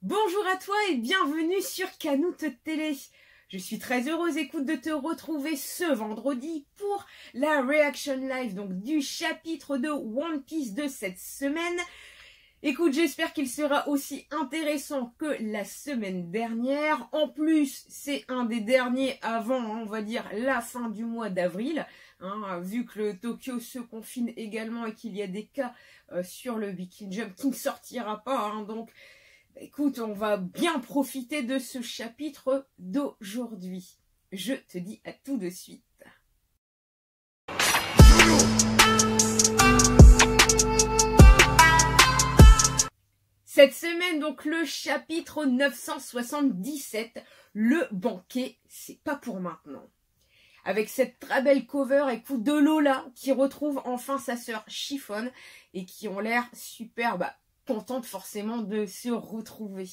Bonjour à toi et bienvenue sur Canoute Télé. Je suis très heureuse, écoute, de te retrouver ce vendredi pour la Reaction Live donc du chapitre de One Piece de cette semaine. Écoute, j'espère qu'il sera aussi intéressant que la semaine dernière. En plus, c'est un des derniers avant, on va dire, la fin du mois d'avril. Vu que le Tokyo se confine également et qu'il y a des cas sur le Bikini Jump qui ne sortira pas. Donc, écoute, on va bien profiter de ce chapitre d'aujourd'hui. Je te dis à tout de suite. Cette semaine, donc, le chapitre 977, le banquet, c'est pas pour maintenant. Avec cette très belle cover, écoute, de Lola, qui retrouve enfin sa sœur Chiffon, et qui ont l'air super, contente forcément de se retrouver.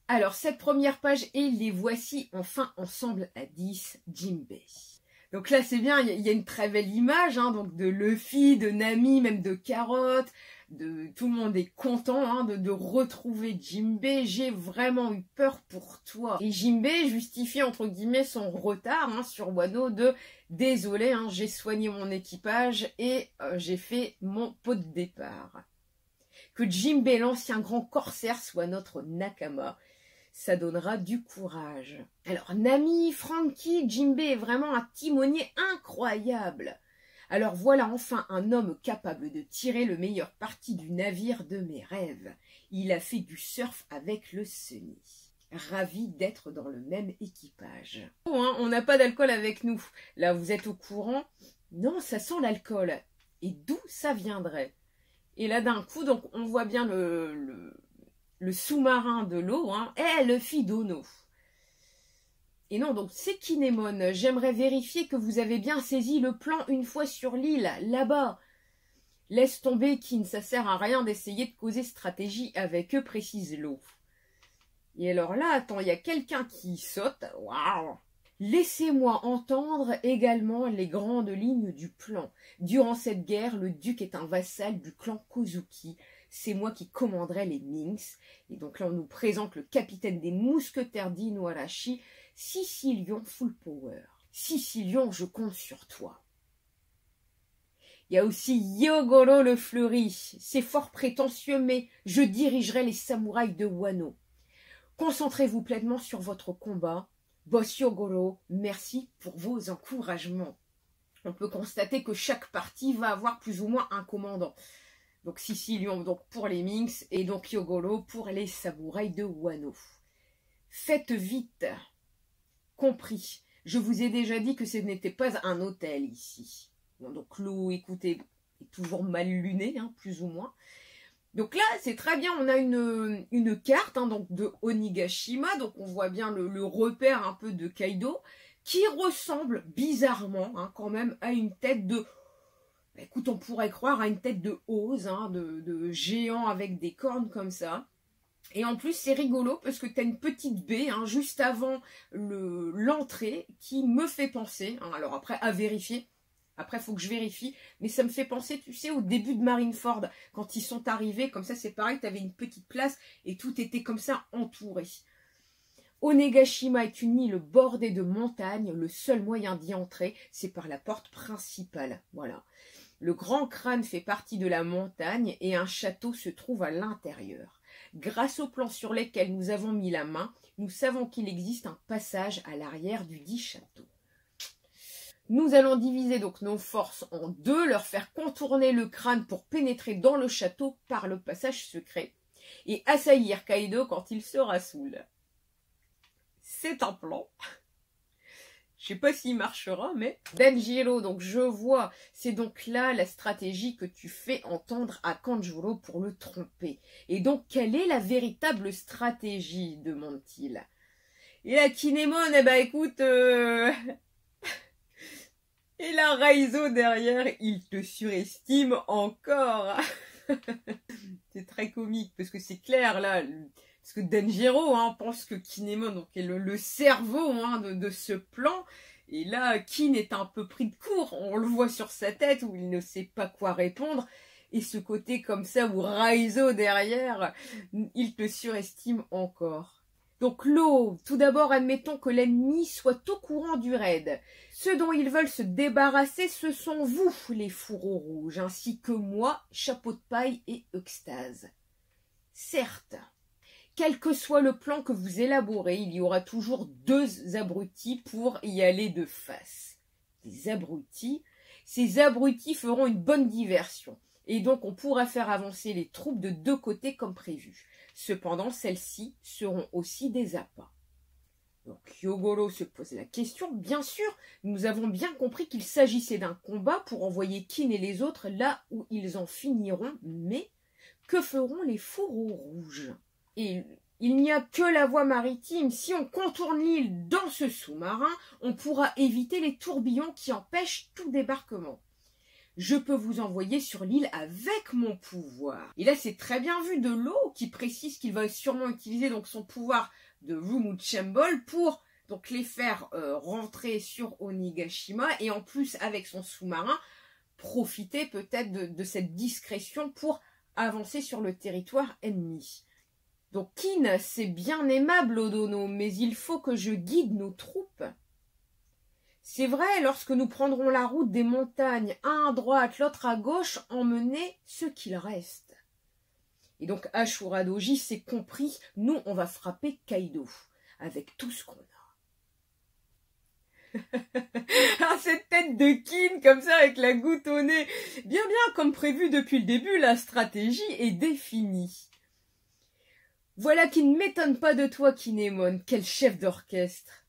Alors, cette première page, et les voici enfin ensemble à 10, Jinbei. Donc là, c'est bien, il y a une très belle image, donc de Luffy, de Nami, même de Carotte, tout le monde est content de retrouver Jinbei. J'ai vraiment eu peur pour toi. Et Jinbei justifie entre guillemets son retard sur Wano de « Désolé, j'ai soigné mon équipage et j'ai fait mon pot de départ ». Que Jinbei, l'ancien grand corsaire, soit notre Nakama, ça donnera du courage. Alors, Nami, Franky, Jinbei est vraiment un timonier incroyable. Alors voilà enfin un homme capable de tirer le meilleur parti du navire de mes rêves. Il a fait du surf avec le Sunny. Ravi d'être dans le même équipage. Bon, on n'a pas d'alcool avec nous. Là, vous êtes au courant? Non, ça sent l'alcool. Et d'où ça viendrait? Et là, d'un coup, donc, on voit bien le sous-marin de l'eau, Luffy d'Ono. Et non, donc c'est Kinemon. J'aimerais vérifier que vous avez bien saisi le plan une fois sur l'île, là-bas. Laisse tomber, Kin, ça sert à rien d'essayer de causer stratégie avec eux, précise l'eau. Et alors là, attends, il y a quelqu'un qui saute. Waouh! Laissez-moi entendre également les grandes lignes du plan. Durant cette guerre, le duc est un vassal du clan Kozuki. C'est moi qui commanderai les Minks. Et donc là, on nous présente le capitaine des mousquetaires d'Inuarashi, Sicilion Full Power. Sicilion, je compte sur toi. Il y a aussi Hyogoro le fleuri. C'est fort prétentieux, mais je dirigerai les samouraïs de Wano. Concentrez-vous pleinement sur votre combat. Boss Hyogoro, merci pour vos encouragements. On peut constater que chaque partie va avoir plus ou moins un commandant. Donc Sicilion donc pour les Minks et donc Hyogoro pour les samouraïs de Wano. Faites vite. Compris. Je vous ai déjà dit que ce n'était pas un hôtel ici. Bon, donc l'eau, écoutez, est toujours mal lunée, plus ou moins. Donc là, c'est très bien, on a une carte donc de Onigashima, donc on voit bien le repère un peu de Kaido, qui ressemble bizarrement quand même à une tête de... Écoute, on pourrait croire à une tête de Oz, de géant avec des cornes comme ça. Et en plus, c'est rigolo parce que tu as une petite baie juste avant l'entrée qui me fait penser, alors après, à vérifier. Après, il faut que je vérifie. Mais ça me fait penser, tu sais, au début de Marineford. Quand ils sont arrivés, comme ça, c'est pareil, tu avais une petite place et tout était comme ça entouré. Onigashima est une île bordée de montagnes. Le seul moyen d'y entrer, c'est par la porte principale. Voilà. Le grand crâne fait partie de la montagne et un château se trouve à l'intérieur. Grâce aux plans sur lesquels nous avons mis la main, nous savons qu'il existe un passage à l'arrière du dit château. Nous allons diviser donc nos forces en deux, leur faire contourner le crâne pour pénétrer dans le château par le passage secret et assaillir Kaido quand il sera saoul. C'est un plan. Je sais pas s'il marchera, mais... Denjiro, donc je vois, c'est donc là la stratégie que tu fais entendre à Kanjuro pour le tromper. Et donc, quelle est la véritable stratégie, demande-t-il. Et la Kinemon, écoute... Et la Raizo derrière, il te surestime encore. C'est très comique, parce que c'est clair, là... Parce que Denjiro pense que Kinemon donc, est le cerveau de ce plan. Et là, Kin est un peu pris de court. On le voit sur sa tête où il ne sait pas quoi répondre. et ce côté comme ça où Raizo derrière, il te surestime encore. Donc l'eau, tout d'abord admettons que l'ennemi soit au courant du raid. Ceux dont ils veulent se débarrasser, ce sont vous, les fourreaux rouges, ainsi que moi, Chapeau de paille et Extase. Certes, quel que soit le plan que vous élaborez, il y aura toujours deux abrutis pour y aller de face. Des abrutis, ces abrutis feront une bonne diversion, et donc on pourra faire avancer les troupes de deux côtés comme prévu. Cependant, celles-ci seront aussi des appâts. Donc Hyogoro se pose la question. Bien sûr, nous avons bien compris qu'il s'agissait d'un combat pour envoyer Kin et les autres là où ils en finiront, mais que feront les fourreaux rouges? Et il n'y a que la voie maritime. Si on contourne l'île dans ce sous-marin, on pourra éviter les tourbillons qui empêchent tout débarquement. Je peux vous envoyer sur l'île avec mon pouvoir. Et là, c'est très bien vu de l'eau qui précise qu'il va sûrement utiliser donc son pouvoir de Rumouchembol pour donc les faire rentrer sur Onigashima et en plus avec son sous-marin profiter peut-être de cette discrétion pour avancer sur le territoire ennemi. Donc Kin, c'est bien aimable Odono, mais il faut que je guide nos troupes. C'est vrai, lorsque nous prendrons la route des montagnes, un à droite, l'autre à gauche, emmenez ce qu'il reste. Et donc Ashura Doji s'est compris, nous on va frapper Kaido, avec tout ce qu'on a. Ah, cette tête de Kin, comme ça, avec la goutte au nez. Bien, comme prévu depuis le début, la stratégie est définie. Voilà qui ne m'étonne pas de toi, Kinemon, quel chef d'orchestre.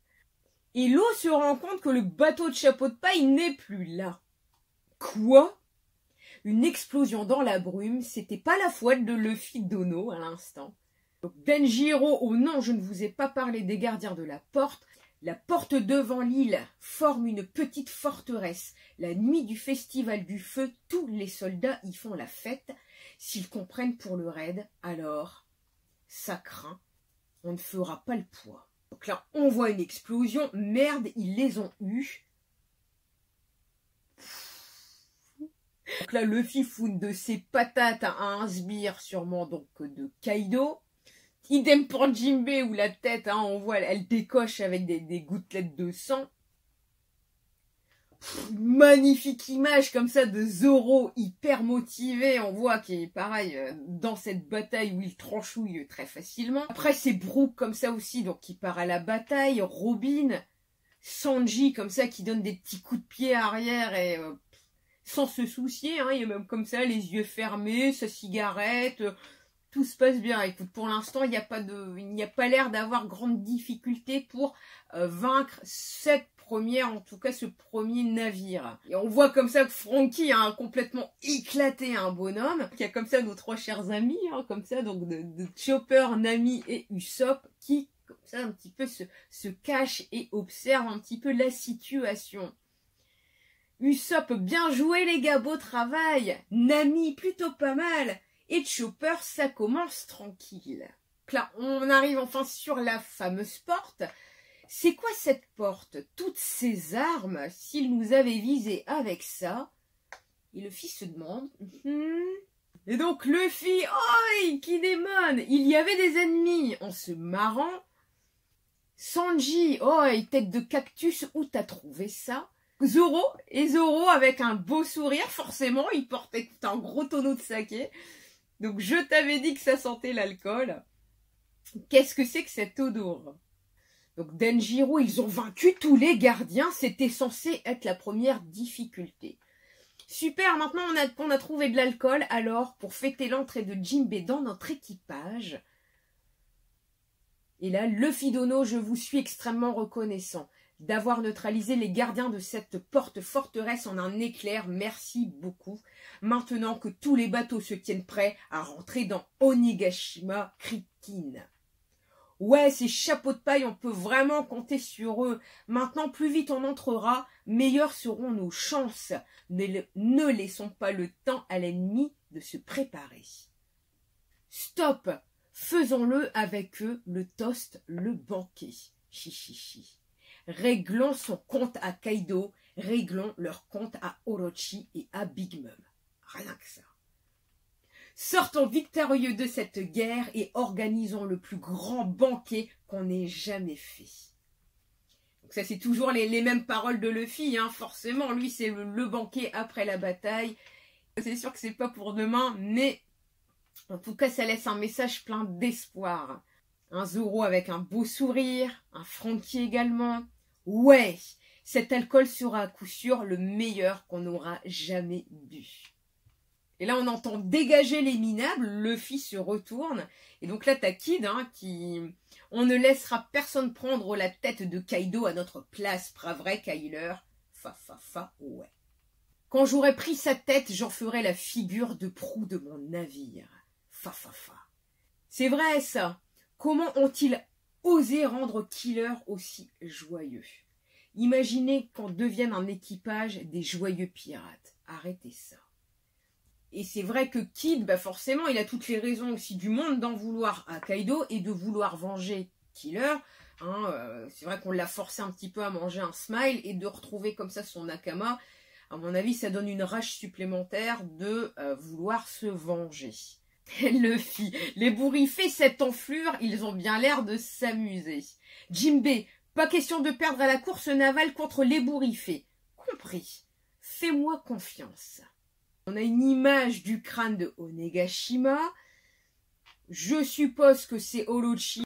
Et l'eau se rend compte que le bateau de Chapeau de paille n'est plus là. Quoi? Une explosion dans la brume, c'était pas la faute de Luffy Dono à l'instant. Donc Denjiro, oh non, je ne vous ai pas parlé des gardiens de la porte. La porte devant l'île forme une petite forteresse. La nuit du festival du feu, tous les soldats y font la fête. S'ils comprennent pour le raid, alors, ça craint, on ne fera pas le poids. Donc là, on voit une explosion. Merde, ils les ont eus. Donc là, Luffy fout de ses patates à un sbire, sûrement donc de Kaido. Idem pour Jinbei, où la tête, hein, on voit, elle décoche avec des gouttelettes de sang. Magnifique image comme ça de Zoro hyper motivé, on voit qu'il est pareil dans cette bataille où il tranchouille très facilement. Après c'est Brook comme ça aussi, donc qui part à la bataille, Robin, Sanji comme ça qui donne des petits coups de pied arrière et sans se soucier, hein, il est même comme ça, les yeux fermés, sa cigarette, tout se passe bien. Écoute, pour l'instant, il n'y a pas l'air d'avoir grande difficulté pour vaincre cette première, en tout cas ce premier navire. Et on voit comme ça que Franky a complètement éclaté un bonhomme, qui a comme ça nos trois chers amis, hein, comme ça, donc de Chopper, Nami et Usopp, qui comme ça un petit peu se cachent et observent un petit peu la situation. Usopp, bien joué les gars, beau travail. Nami, plutôt pas mal. Et Chopper, ça commence tranquille. Donc là, on arrive enfin sur la fameuse porte. C'est quoi cette porte? Toutes ces armes, s'il nous avait visé avec ça. Et Luffy se demande. Et donc Luffy, oi, Kinemon, il y avait des ennemis. En se marrant. Sanji, oi, tête de cactus, où t'as trouvé ça? Zoro, et Zoro avec un beau sourire, forcément, il portait un gros tonneau de saké. Donc je t'avais dit que ça sentait l'alcool. Qu'est-ce que c'est que cette odeur? Donc Denjiro, ils ont vaincu tous les gardiens. C'était censé être la première difficulté. Super, maintenant on a trouvé de l'alcool. Alors, pour fêter l'entrée de Jinbei dans notre équipage. Et là, Luffy Dono, je vous suis extrêmement reconnaissant d'avoir neutralisé les gardiens de cette porte forteresse en un éclair. Merci beaucoup. Maintenant que tous les bateaux se tiennent prêts à rentrer dans Onigashima, crie Kin. Ouais, ces chapeaux de paille, on peut vraiment compter sur eux. Maintenant, plus vite on entrera, meilleures seront nos chances. Ne laissons pas le temps à l'ennemi de se préparer. Stop! Faisons-le avec eux, le toast, le banquet. Chichichi. Réglons son compte à Kaido, réglons leur compte à Orochi et à Big Mom. Rien que ça. Sortons victorieux de cette guerre et organisons le plus grand banquet qu'on ait jamais fait. Donc ça, c'est toujours les mêmes paroles de Luffy, hein. Forcément, lui, c'est le banquet après la bataille. C'est sûr que c'est pas pour demain, mais en tout cas, ça laisse un message plein d'espoir. Un Zoro avec un beau sourire, un Franky également. Ouais, cet alcool sera à coup sûr le meilleur qu'on aura jamais bu. Et là, on entend dégager les minables, Luffy se retourne. Et donc là, t'as Kid, hein, qui... On ne laissera personne prendre la tête de Kaido à notre place, pas vrai, Kyler? Ouais. Quand j'aurai pris sa tête, j'en ferai la figure de proue de mon navire. C'est vrai, ça. Comment ont-ils osé rendre Killer aussi joyeux? Imaginez qu'on devienne un équipage des joyeux pirates. Arrêtez ça. Et c'est vrai que Kid, bah forcément, il a toutes les raisons aussi du monde d'en vouloir à Kaido et de vouloir venger Killer. Hein, c'est vrai qu'on l'a forcé un petit peu à manger un smile et de retrouver comme ça son Nakama. À mon avis, ça donne une rage supplémentaire de vouloir se venger. Luffy, les bourriffés, cette enflure, ils ont bien l'air de s'amuser. Jinbei, pas question de perdre à la course navale contre les bourriffés. Compris. Fais-moi confiance. On a une image du crâne de Onegashima. Je suppose que c'est Orochi.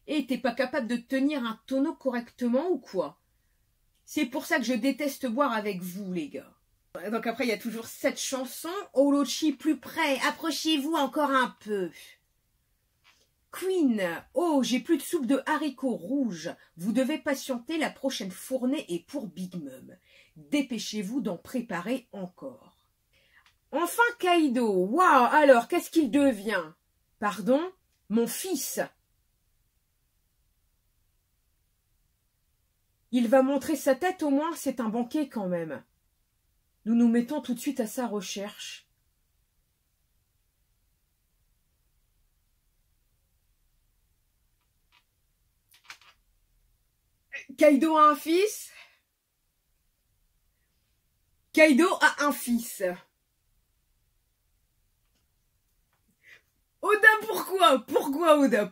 Et t'es pas capable de tenir un tonneau correctement ou quoi? C'est pour ça que je déteste boire avec vous, les gars. Donc après, il y a toujours cette chanson. Orochi, plus près, approchez-vous encore un peu. Queen, oh, j'ai plus de soupe de haricots rouges. Vous devez patienter, la prochaine fournée est pour Big Mom. Dépêchez-vous d'en préparer encore. Enfin Kaido, waouh, alors qu'est-ce qu'il devient? Pardon, mon fils. Il va montrer sa tête au moins, c'est un banquet quand même. Nous nous mettons tout de suite à sa recherche. Kaido a un fils? Kaido a un fils. Oda, pourquoi? Pourquoi Oda?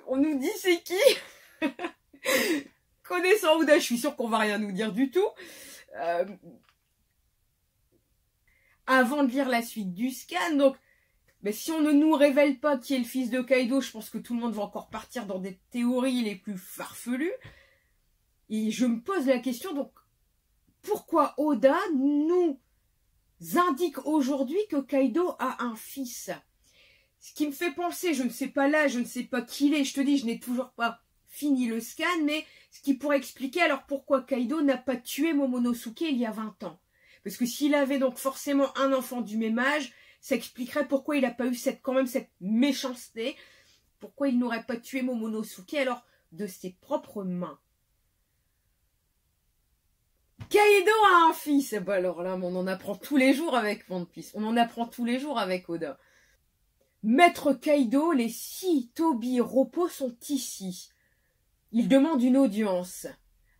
On nous dit c'est qui? Connaissant Oda, je suis sûre qu'on va rien nous dire du tout. Avant de lire la suite du scan, donc, mais si on ne nous révèle pas qui est le fils de Kaido, je pense que tout le monde va encore partir dans des théories les plus farfelues. Et je me pose la question, donc, pourquoi Oda nous indique aujourd'hui que Kaido a un fils? Ce qui me fait penser, je ne sais pas là, je ne sais pas qui il est, je te dis, je n'ai toujours pas fini le scan, mais ce qui pourrait expliquer alors pourquoi Kaido n'a pas tué Momonosuke il y a 20 ans. Parce que s'il avait donc forcément un enfant du même âge, ça expliquerait pourquoi il n'a pas eu quand même cette méchanceté, pourquoi il n'aurait pas tué Momonosuke alors de ses propres mains. Kaido a un fils. Bah alors là, on en apprend tous les jours avec One Piece. On en apprend tous les jours avec Oda. Maître Kaido, les 6 Tobi-Roppo sont ici. Ils demandent une audience.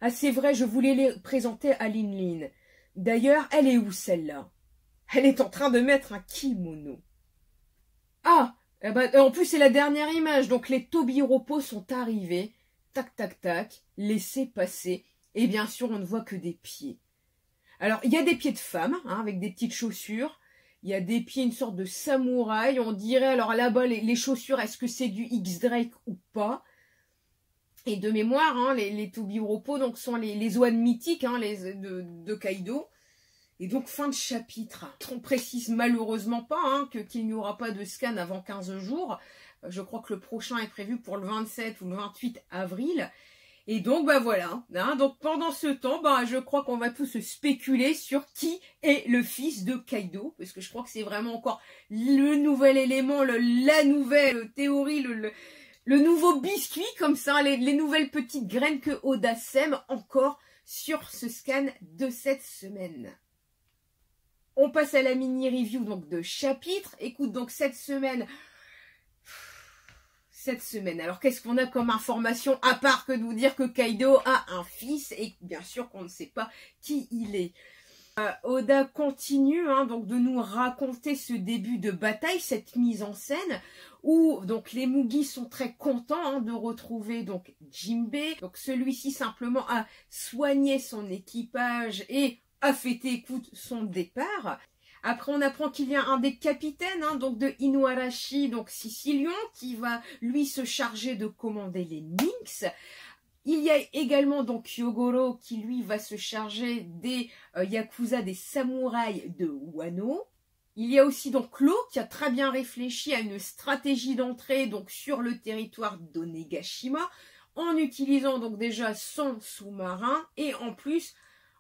Ah c'est vrai, je voulais les présenter à Lin Lin. D'ailleurs, elle est où celle-là? Elle est en train de mettre un kimono. Ah, eh ben, en plus c'est la dernière image. Donc les Tobi-Roppo sont arrivés. Tac, tac, tac. Laissez passer. Et bien sûr, on ne voit que des pieds. Alors, il y a des pieds de femmes, hein, avec des petites chaussures. Il y a des pieds, une sorte de samouraï. On dirait, alors là-bas, les chaussures, est-ce que c'est du X-Drake ou pas? Et de mémoire, hein, les Tobi-Roppo donc sont les Zoan mythiques hein, de Kaido. Et donc, fin de chapitre. On précise malheureusement pas hein, qu'il n'y aura pas de scan avant 15 jours. Je crois que le prochain est prévu pour le 27 ou le 28 avril. Et donc, bah voilà. Hein, donc, pendant ce temps, bah, je crois qu'on va tous spéculer sur qui est le fils de Kaido. Parce que je crois que c'est vraiment encore le nouvel élément, la nouvelle théorie, le nouveau biscuit, comme ça, les nouvelles petites graines que Oda sème encore sur ce scan de cette semaine. On passe à la mini-review donc de chapitre. Écoute, donc cette semaine... Alors, qu'est-ce qu'on a comme information, à part que de vous dire que Kaido a un fils et bien sûr qu'on ne sait pas qui il est. Oda continue donc de nous raconter ce début de bataille, cette mise en scène où donc les Mugi sont très contents de retrouver donc Jinbei. Donc celui-ci simplement a soigné son équipage et a fêté, écoute, son départ. Après, on apprend qu'il y a un des capitaines donc de Inuarashi, donc Sicilion, qui va lui se charger de commander les Minx. Il y a également donc Hyogoro qui lui va se charger des Yakuza, des samouraïs de Wano. Il y a aussi donc Klo qui a très bien réfléchi à une stratégie d'entrée donc sur le territoire d'Onegashima en utilisant donc déjà son sous-marin et en plus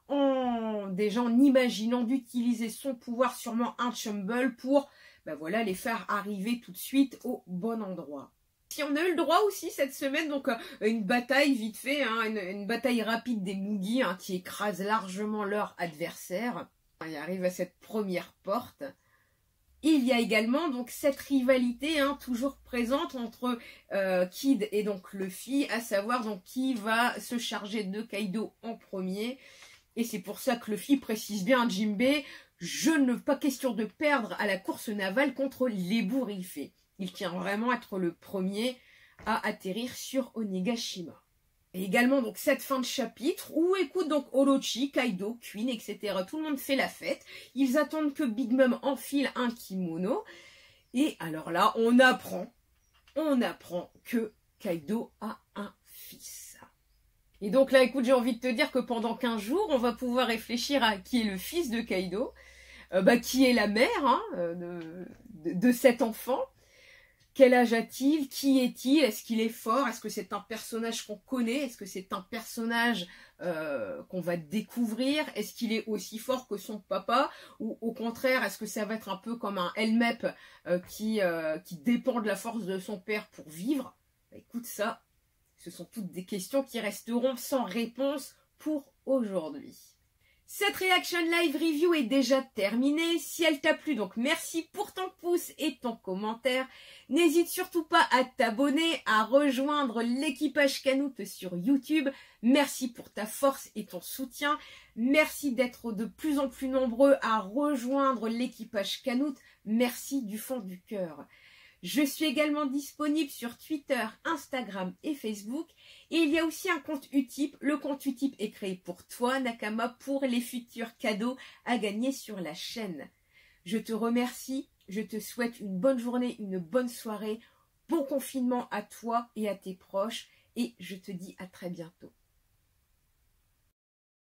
en imaginant d'utiliser son pouvoir, sûrement un Chumble pour voilà, les faire arriver tout de suite au bon endroit. Si on a eu le droit aussi cette semaine, donc une bataille vite fait, une bataille rapide des Mugi qui écrase largement leur adversaire. Il arrive à cette première porte. Il y a également donc cette rivalité toujours présente entre Kid et donc Luffy, à savoir donc qui va se charger de Kaido en premier. Et c'est pour ça que Luffy précise bien à Jinbei, je ne pas question de perdre à la course navale contre l'ébouriffé. Il tient vraiment à être le premier à atterrir sur Onegashima. Et également donc cette fin de chapitre où écoute donc Orochi, Kaido, Queen, etc. Tout le monde fait la fête. Ils attendent que Big Mom enfile un kimono. Et alors là, on apprend que Kaido a un fils. Et donc là, écoute, j'ai envie de te dire que pendant 15 jours, on va pouvoir réfléchir à qui est le fils de Kaido, qui est la mère de cet enfant. Quel âge a-t-il? Qui est-il? Est-ce qu'il est fort? Est-ce que c'est un personnage qu'on connaît? Est-ce que c'est un personnage qu'on va découvrir? Est-ce qu'il est aussi fort que son papa? Ou au contraire, est-ce que ça va être un peu comme un Helmep qui dépend de la force de son père pour vivre? Écoute, ça, ce sont toutes des questions qui resteront sans réponse pour aujourd'hui. Cette Reaction Live Review est déjà terminée. Si elle t'a plu, donc merci pour ton pouce et ton commentaire. N'hésite surtout pas à t'abonner, à rejoindre l'équipage Canoute sur YouTube. Merci pour ta force et ton soutien. Merci d'être de plus en plus nombreux à rejoindre l'équipage Canoute. Merci du fond du cœur. Je suis également disponible sur Twitter, Instagram et Facebook. Et il y a aussi un compte Utip. Le compte Utip est créé pour toi, Nakama, pour les futurs cadeaux à gagner sur la chaîne. Je te remercie, je te souhaite une bonne journée, une bonne soirée, bon confinement à toi et à tes proches. Et je te dis à très bientôt.